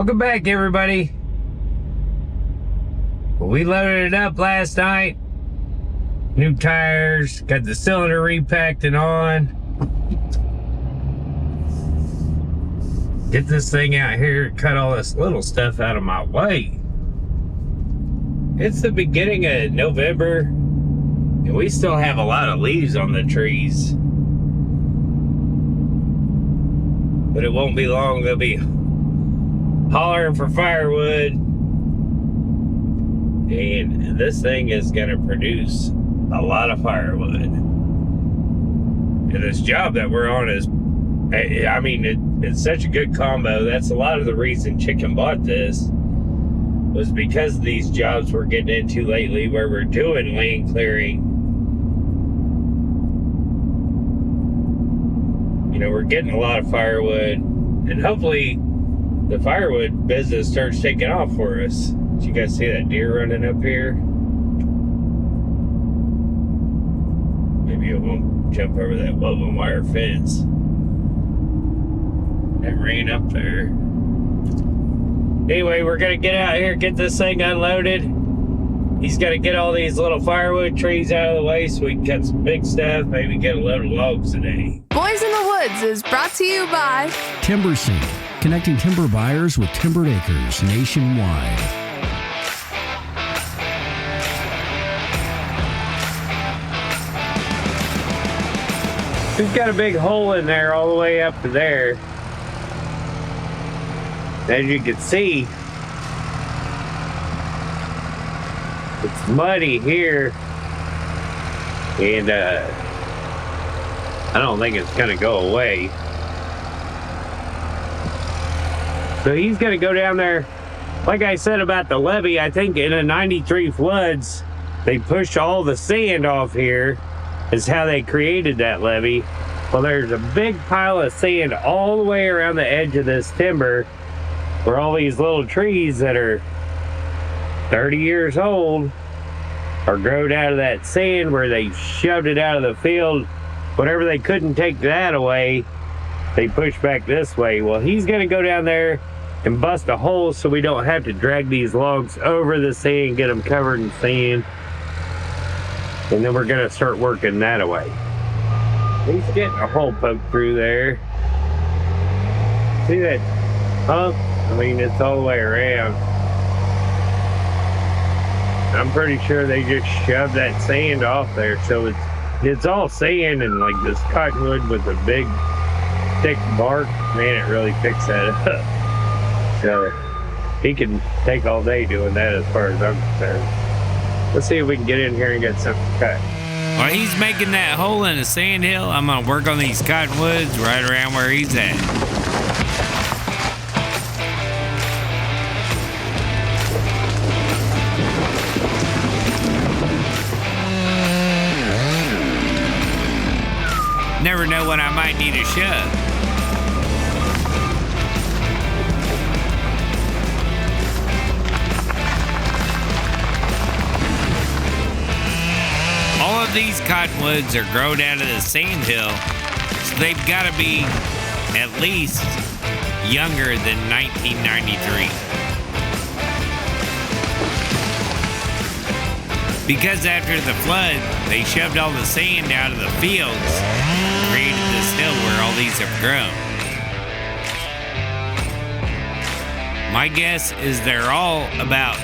Welcome back, everybody. Well, we loaded it up last night. New tires, got the cylinder repacked and on. Get this thing out here, cut all this little stuff out of my way. It's the beginning of November, and we still have a lot of leaves on the trees. But it won't be long, they'll be hollering for firewood. And this thing is gonna produce a lot of firewood. And this job that we're on is, I mean, it's such a good combo. That's a lot of the reason Chicken bought this, was because of these jobs we're getting into lately where we're doing land clearing. You know, we're getting a lot of firewood, and hopefully the firewood business starts taking off for us. Did you guys see that deer running up here? Maybe it won't jump over that woven wire fence. That ran up there. Anyway, we're gonna get out here, get this thing unloaded. He's gotta get all these little firewood trees out of the way so we can cut some big stuff, maybe get a load of logs today. Boys in the Woods is brought to you by Timber Sync, connecting timber buyers with timbered acres nationwide. He's got a big hole in there all the way up to there. As you can see, it's muddy here, and I don't think it's gonna go away. So he's gonna go down there. Like I said about the levee, I think in the 93 floods, they pushed all the sand off here, is how they created that levee. Well, there's a big pile of sand all the way around the edge of this timber, where all these little trees that are 30 years old are growed out of that sand, where they shoved it out of the field. Whatever they couldn't take that away, they pushed back this way. Well, he's gonna go down there and bust a hole so we don't have to drag these logs over the sand, get them covered in sand. And then we're gonna start working that away. He's getting a hole poked through there. See that hump? I mean, it's all the way around. I'm pretty sure they just shoved that sand off there, so it's all sand and like this cottonwood with a big thick bark. Man, it really picks that up. So he can take all day doing that as far as I'm concerned. Let's see if we can get in here and get something cut. While he's making that hole in the sand hill, I'm gonna work on these cottonwoods right around where he's at. Never know when I might need a shove. All of these cottonwoods are grown out of the sand hill, so they've got to be at least younger than 1993. Because after the flood, they shoved all the sand out of the fields, created this hill where all these have grown. My guess is they're all about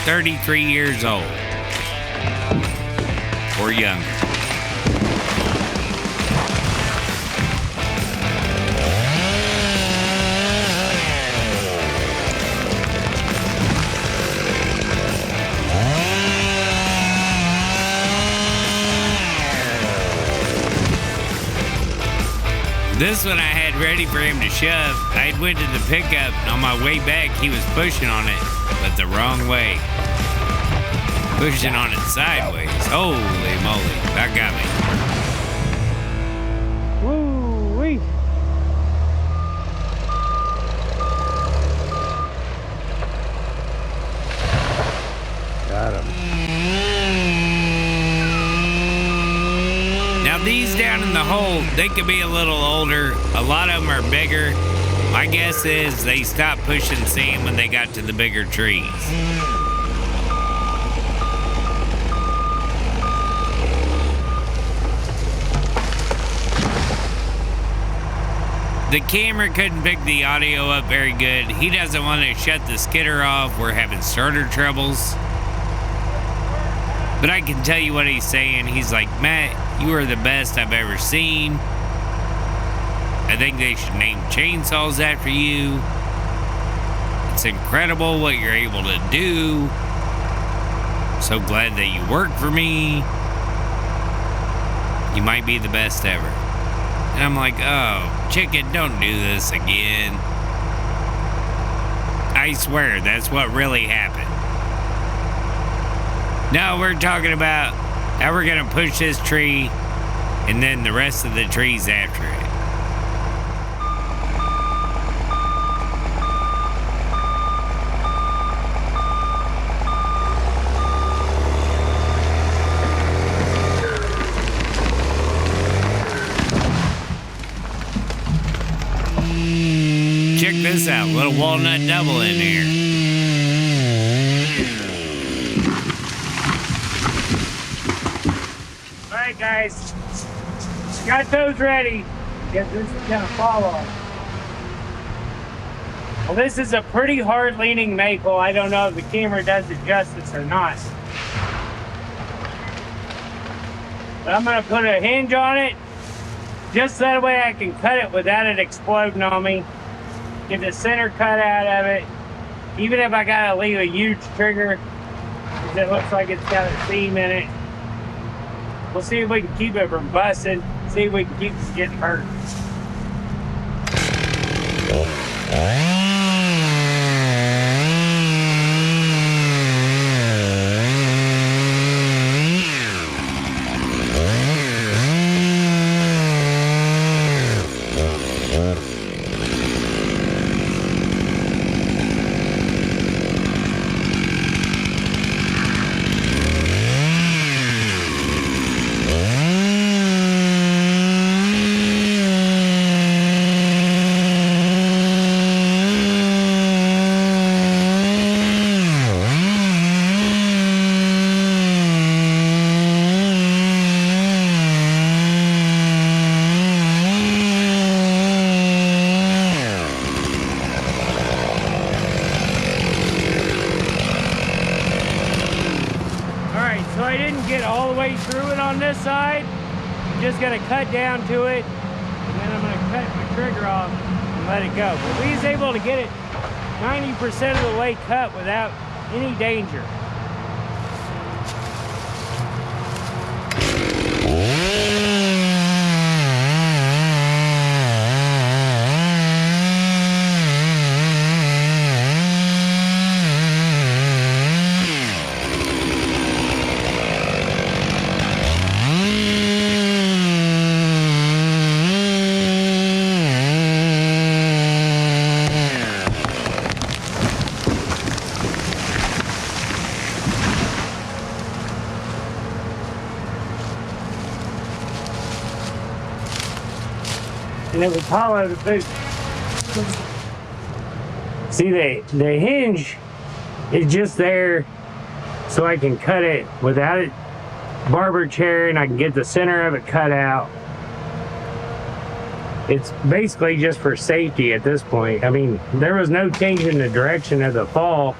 33 years old. Or younger. This one I had ready for him to shove. I had went to the pickup, and on my way back, he was pushing on it, but the wrong way. Pushing on it sideways. Holy moly, that got me. Woo-wee. Got him. Now these down in the hole, they could be a little older. A lot of them are bigger. My guess is they stopped pushing sand when they got to the bigger trees. The camera couldn't pick the audio up very good. He doesn't want to shut the skidder off. We're having starter troubles. But I can tell you what he's saying. He's like, Matt, you are the best I've ever seen. I think they should name chainsaws after you. It's incredible what you're able to do. So glad that you work for me. You might be the best ever. And I'm like, oh, chicken, don't do this again. I swear, that's what really happened. No, we're talking about how we're going to push this tree and then the rest of the trees after it. Check this out, little walnut double in here. All right, guys, got those ready. Guess this is gonna fall off. Well, this is a pretty hard leaning maple. I don't know if the camera does it justice or not. But I'm gonna put a hinge on it, just that way I can cut it without it exploding on me. Get the center cut out of it. Even if I gotta leave a huge trigger, because it looks like it's got a seam in it. We'll see if we can keep it from busting. See if we can keep it getting hurt. So I didn't get all the way through it on this side. I'm just gonna cut down to it, and then I'm gonna cut the trigger off and let it go. But we was able to get it 90% of the way cut without any danger. And it was hollow to boot. See, the hinge is just there so I can cut it without it barber chair, and I can get the center of it cut out. It's basically just for safety at this point. I mean, there was no change in the direction of the fall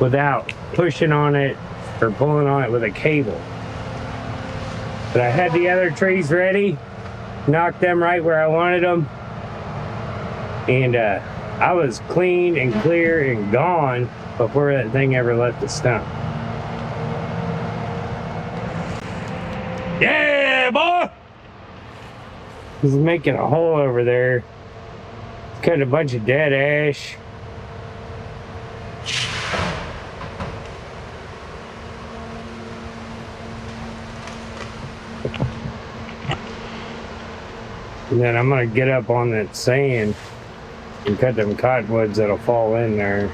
without pushing on it or pulling on it with a cable. But I had the other trees ready, knocked them right where I wanted them, and I was clean and clear and gone before that thing ever left the stump. Yeah, boy! He's making a hole over there. Cut a bunch of dead ash. And then I'm gonna get up on that sand and cut them cottonwoods that'll fall in there.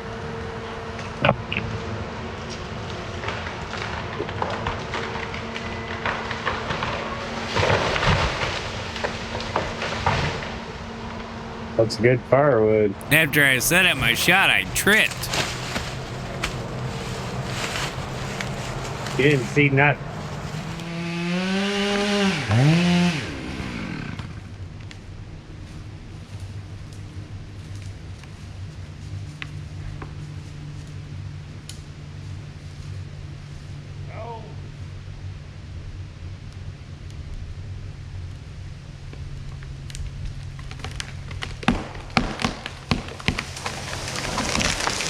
That's good firewood. After I set up my shot, I tripped. You didn't see nothing.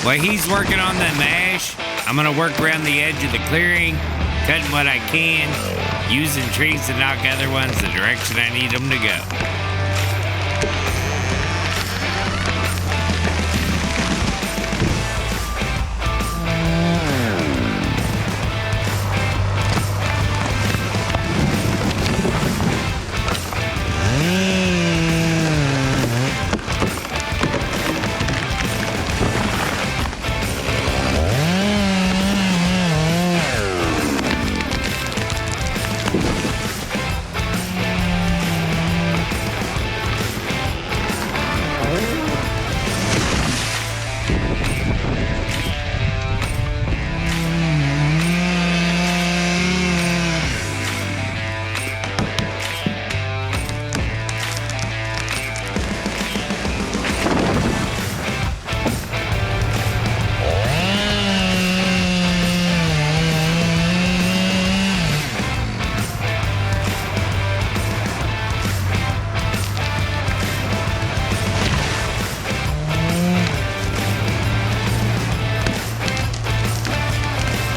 While he's working on the mash, I'm gonna work around the edge of the clearing, cutting what I can, using trees to knock other ones the direction I need them to go.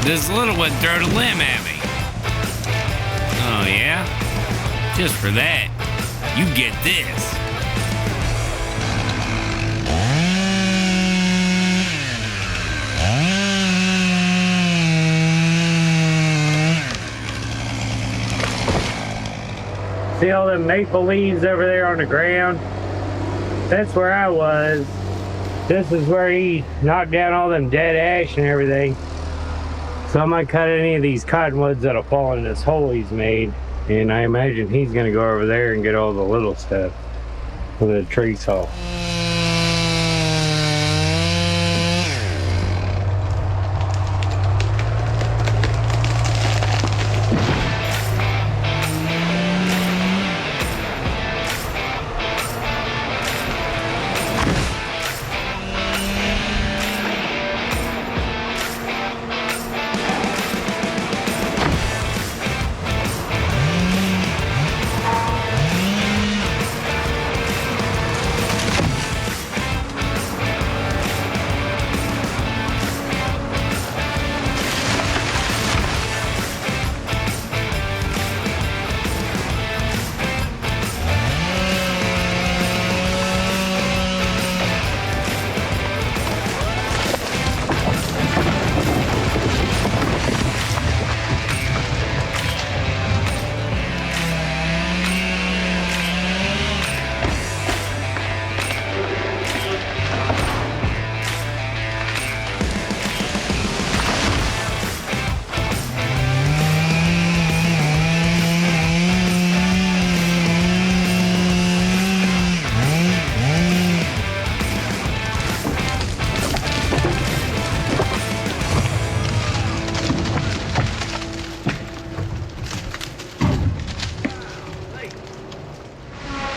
This little one throwed a limb at me. Oh, yeah? Just for that, you get this. See all them maple leaves over there on the ground? That's where I was. This is where he knocked down all them dead ash and everything. So I'm gonna cut any of these cottonwoods that'll fall in this hole he's made. And I imagine he's gonna go over there and get all the little stuff with a tree saw.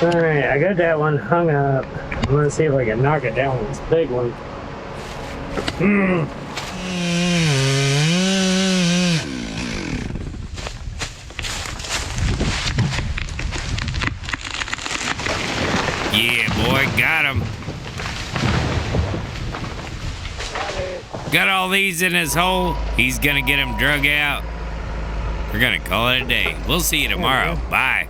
Alright, I got that one hung up. I'm gonna see if I can knock it down with this big one. Yeah, boy, got him. Got all these in his hole. He's gonna get them drug out. We're gonna call it a day. We'll see you tomorrow. Bye.